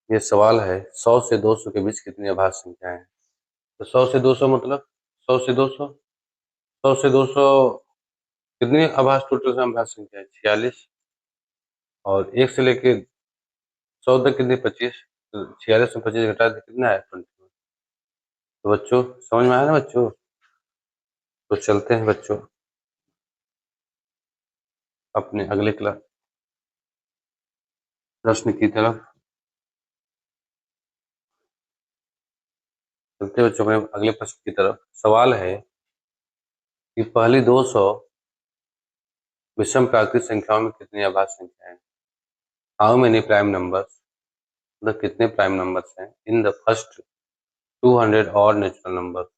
ये सवाल है, 100 से 200 के बीच कितनी अभाज्य संख्याएं हैं? तो 100 से 200 मतलब 100 से 200, 100 से 200 कितनी अभाज्य टोटल से अभाज्य संख्या है? 46। और 1 से लेके 100 तक कितनी? 25। तो 46 में 25 घटा दे, कितना है? 21। तो बच्चों समझ में आया ना बच्चों? तो चलते हैं बच्चों अपने अगले क्लास प्रश्न की तरफ। चलते हैं बच्चों अपने अगले प्रश्न की तरफ। सवाल है कि पहली 200 विषम प्राकृतिक संख्याओं में कितनी अभाज्य संख्याएं हैं? हाउ मेनी प्राइम नंबर्स, मतलब कितने प्राइम नंबर्स हैं इन द फर्स्ट 200 और नेचुरल नंबर।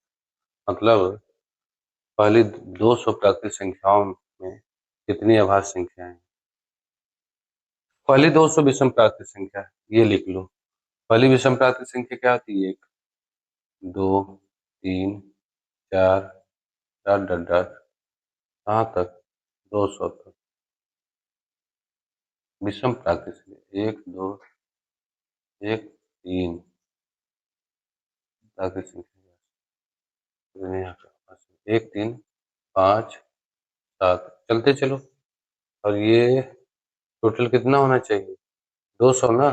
मतलब पहली 200 प्राकृतिक संख्याओं में कितनी अभाज्य संख्याएं हैं? पहली 200 विषम प्राकृतिक संख्या, ये लिख लो। पहली विषम प्राकृतिक संख्या क्या होती है? 1, 2, 3, 4, डॉट डॉट डॉट, कहाँ तक? 200 तक विषम प्राकृतिक संख्या। 1, 2, 1, 3 प्राकृतिक संख्या, 1, 3, 5, 7, चलते चलो। और ये टोटल कितना होना चाहिए? 200 ना।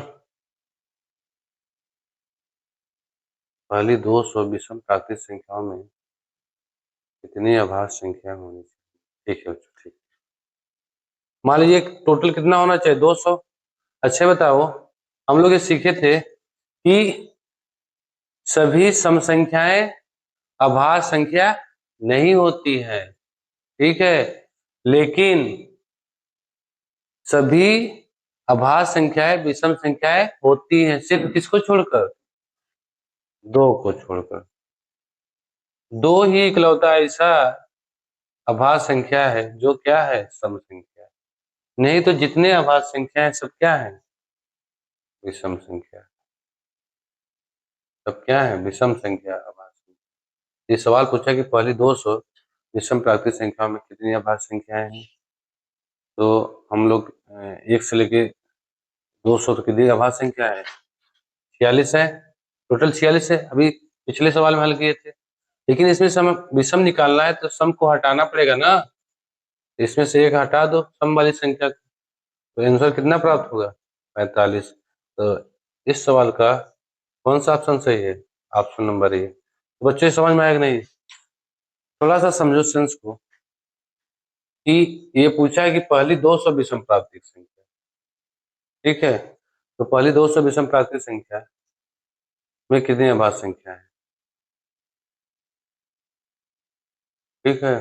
पहली 200 विषम प्राकृतिक संख्याओं में कितनी अभाज्य संख्या होनी चाहिए? ठीक है बच्चों, ठीक। मान लीजिए टोटल कितना होना चाहिए? 200। अच्छा बताओ, हम लोग ये सीखे थे कि सभी सम संख्याएं अभाज्य संख्या नहीं होती है, ठीक है, लेकिन सभी अभाज्य संख्याएं विषम संख्याएं होती हैं, सिर्फ किसको छोड़कर? 2 को छोड़कर। 2 ही इकलौता ऐसा अभाज्य संख्या है जो क्या है? सम संख्या। नहीं तो जितने अभाज्य संख्या है सब क्या है? विषम संख्या। सब क्या है? विषम संख्या, अभाज्य संख्या। ये सवाल पूछा कि पहली 200 विषम प्राकृतिक संख्याओं में कितनी अभाज्य संख्याएं हैं। तो हम लोग 1 से लेके 200 तक कितनी अभाज्य संख्या है? 46 है। टोटल 46 है, अभी पिछले सवाल में हल किए थे। लेकिन इसमें सम विषम निकालना है तो सम को हटाना पड़ेगा ना। इसमें से एक हटा दो सम वाली संख्या, तो आंसर कितना प्राप्त होगा? 45। तो इस सवाल का कौन सा ऑप्शन सही है? Option number A. तो बच्चों समझ में आएगा नहीं? थोड़ा सा समझो सेंस को कि ये पूछा है कि पहली 200 विषम प्राकृतिक संख्या, ठीक है? तो पहली 200 विषम प्राकृतिक संख्या में कितनी अभाज्य संख्या है, ठीक है?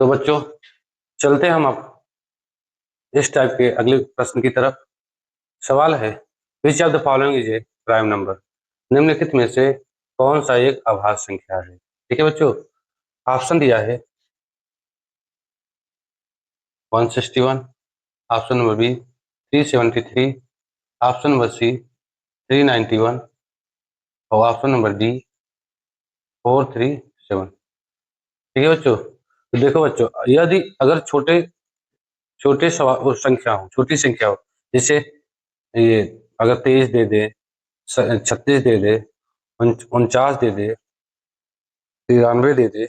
तो बच्चों चलते हैं हम आप इस टाइप के अगले प्रश्न की तरफ। सवाल है, which of the following is a prime number? निम्नलिखित में से कौन सा एक अभाज्य संख्या है? ठीक है बच्चों, ऑप्शन दिया है 161, option number B 373, option number C 391 और ऑप्शन नंबर डी 437। ठीक है बच्चों, तो देखो बच्चों, यदि अगर छोटे छोटे संख्या हो, छोटी संख्या हो, जैसे ये अगर 23 दे दे, 36 दे दे, 49 दे दे, 93 दे दे,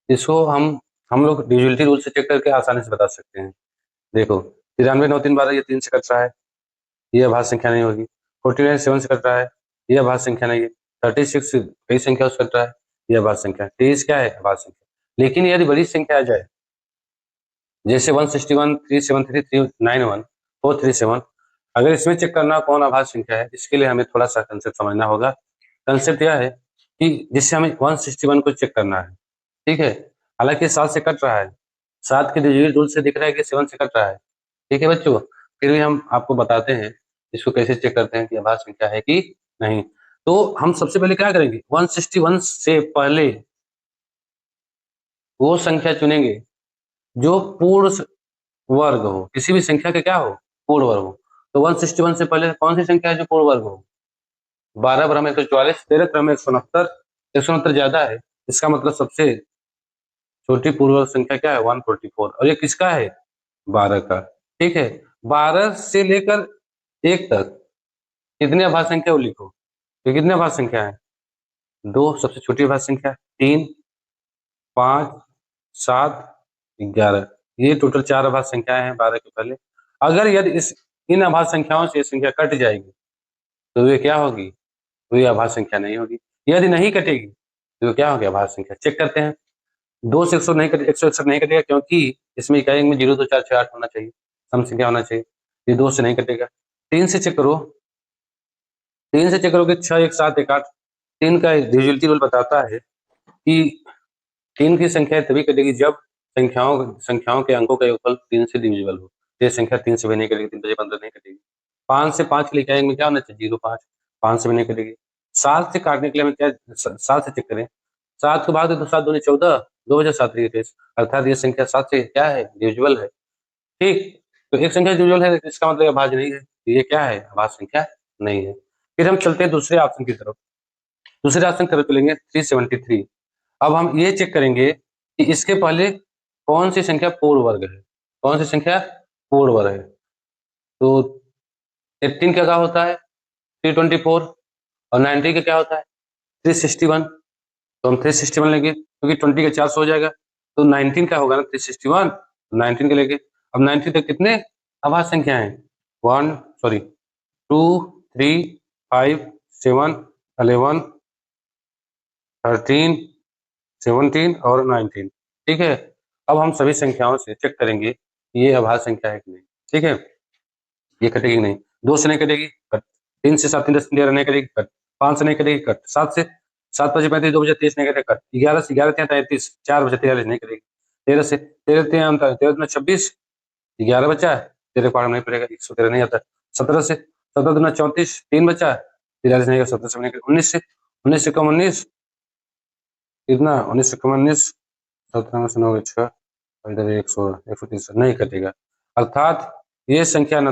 इसको हम लोग डिविजिबिलिटी रूल से चेक करके आसानी से बता सकते हैं। देखो 93 9 3 12, ये 3 से कट रहा है, ये अभाज्य संख्या नहीं होगी। 49 7 से कट रहा है, ये अभाज्य संख्या नहीं है। 36 कई संख्या से कट रहा है, ये अभाज्य संख्या। 23 क्या है? अभाज्य संख्या। लेकिन यदि बड़ी संख्या आ जाए, जैसे 161 373 391 437, अगर इसमें चेक करना कौन अभाज्य संख्या है, इसके लिए हमें थोड़ा सा कंसेप्ट समझना होगा। कंसेप्ट यह है कि जिससे हमें 161 को चेक करना है, ठीक है? हालांकि 7 से कट रहा है, 7 के डिजिटल रूल से दिख रहा है कि 7 से कट रहा है, ठीक है बच्चों? फिर भी हम आपको बताते हैं इसको कैसे चेक करते हैं कि अभाज्य संख्या है कि नहीं। तो हम सबसे पहले क्या करेंगे, 161 से पहले वो संख्या चुनेंगे जो पूर्ण वर्ग हो, किसी भी संख्या के क्या हो, पूर्ण वर्ग हो। तो 161 से पहले कौन सी संख्या है जो पूर्ण वर्ग हो? 12 क्रम 144, 13 क्रम 169, 169 ज्यादा है, इसका मतलब सबसे छोटी पूर्ण वर्ग संख्या क्या है? 144। और ये किसका है? 12 का, ठीक है? 12 से लेकर 1 तक कितनी अभाज्य संख्या वो लिखो। तो कितनी अभाज्य संख्या है? 2 सबसे छोटी अभाज्य संख्या, 3 5 7 11, ये टोटल 4 अभाज्य संख्याएं हैं 12 के पहले। अगर यदि इन अभाज्य संख्याओं से ये संख्या कट जाएगी तो ये क्या होगी? तो ये अभाज्य संख्या नहीं होगी। यदि नहीं कटेगी तो क्या हो गया? अभाज्य संख्या। चेक करते हैं। 2 से 100 नहीं कटे, 161 नहीं कटेगा, क्योंकि इसमें इकाई में 0 2 4 6 8 होना चाहिए, सम संख्या होना चाहिए। ये 2 से नहीं कटेगा। 3 से चेक करो, 3 से चेक करोगे 6 1 7 1 8। 3 का डिविजिबिलिटी रूल बताता है कि 3 की संख्या तभी कटेगी जब संख्याओं के अंकों का योगफल 3 से डिविजिबल हो। ये संख्या 3 से भी नहीं कटेगी, 3 बजे 15 नहीं कटेगी। 5 से 5 के लिए इकाई में क्या होना चाहिए? 0 5, 5 से भी नहीं कटेगी। 7 से काटने के लिए हमें क्या 7 से चेक करें, 7 को भाग दे तो 7 दूनी 14, 2 बजे 7 21, अर्थात ये संख्या 7 से क्या है? डिविजिबल है, ठीक? तो एक संख्या डिविजिबल है, इसका मतलब अभाज्य नहीं है, तो ये क्या है? अभाज्य संख्या नहीं है। फिर हम चलते हैं दूसरे ऑप्शन की तरफ। दूसरे ऑप्शन की तरफ चलेंगे 373। अब हम ये चेक करेंगे कि इसके पहले कौन सी संख्या पूर्ण वर्ग है, कौन सी संख्या पूर्ण वर्ग है। तो 18 का क्या होता है? 324। और 90 का क्या होता है? 361। तो हम 361 लेंगे क्योंकि 20 का 400 हो जाएगा, तो 19 का होगा ना 361, 19 का लेंगे। अब 19 तक कितने अभाज्य संख्या है? 2 3 5 7 11 13 17 और 19, ठीक है? अब हम सभी संख्याओं से चेक करेंगे कि ये अभाज्य संख्या है कि नहीं, ठीक है? ये कटेगी नहीं, 2 से नहीं कटेगी, कट। 3 से 7 3 10 11 नहीं कटेगी, कट। 5 से नहीं कटेगी, कट। 7 से 7 बजे 35 2 बजे 23 नहीं कटेगा, कट। 11 से 11 33 4 बजे 43 नहीं कटेगी। 13 से 13 13 26, 11 बचा, 13 पार नहीं पड़ेगा, 113 नहीं आता। 17 से 17 दूना 34, 3 बचा, 43 नहीं, 17 से नहीं। 19 से कम 19, कितना? 19 से कम 19, 17 में से 9 6, इधर 116 130 नहीं कटेगा। अर्थात ये संख्या न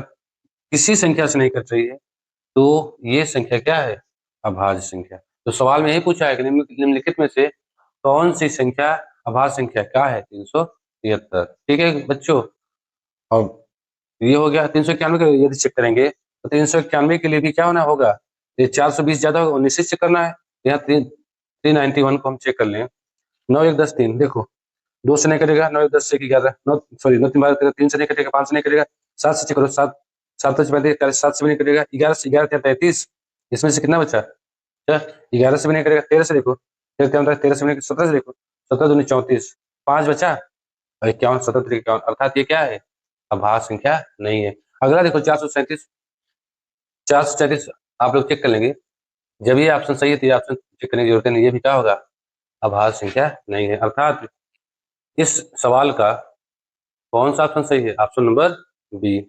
किसी संख्या से नहीं कट रही है, तो ये संख्या क्या है? अभाज्य संख्या। तो सवाल में यही पूछा है कि निम्नलिखित में से कौन सी संख्या अभाज्य संख्या क्या है? 373, ठीक है बच्चों? और ये हो गया 391 का। यदि चेक करेंगे तो 391 के लिए भी क्या होना होगा? ये 420 ज्यादा होगा, 19 से चेक करना है। यहाँ 391 को हम चेक कर लें। 9 1 10 3, देखो 2 से नहीं कटेगा, 9 1 10 से 11, 9 सॉरी 9 3 12 13, 3 से नहीं कटेगा, 5 से नहीं कटेगा, 7 से चेक करो, 7 7 5 35, 7 से भी नहीं करेगा, 11 से 11 क्या 33, इसमें से कितना बचा? क्या 11 से भी नहीं करेगा, 13 से देखो, 13 से भी नहीं, 17 से देखो, 17 दूनी 34, 5 बचा, और 51, 17 51, अर्थात ये क्या है? अभाज्य संख्या नहीं है। अगला देखो 437, 437 आप लोग चेक कर लेंगे, जब ये ऑप्शन सही है तो ये ऑप्शन चेक करने की जरूरत नहीं, ये भी क्या होगा? अभाज्य संख्या नहीं है। अर्थात इस सवाल का कौन सा ऑप्शन सही है? Option number B.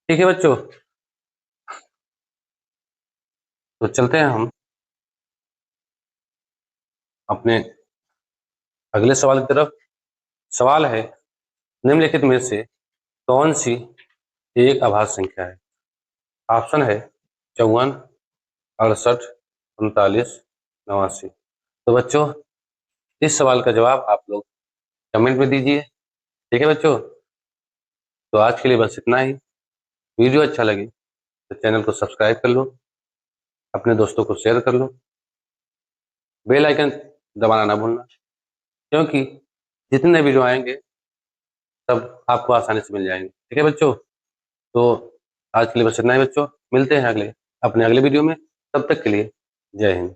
ठीक है बच्चों, तो चलते हैं हम अपने अगले सवाल की तरफ। सवाल है, निम्नलिखित में से कौन सी एक अभाज्य संख्या है? ऑप्शन है 54, 68, 39, 89। तो बच्चों इस सवाल का जवाब आप लोग कमेंट में दीजिए। ठीक है बच्चों, तो आज के लिए बस इतना ही। वीडियो अच्छा लगे तो चैनल को सब्सक्राइब कर लो, अपने दोस्तों को शेयर कर लो, बेल आइकन दबाना ना भूलना, क्योंकि जितने नए वीडियो आएंगे सब आपको आसानी से मिल जाएंगे। ठीक है बच्चों, तो आज के लिए बस इतना ही बच्चों, मिलते हैं अपने अगले वीडियो में। तब तक के लिए जय हिंद।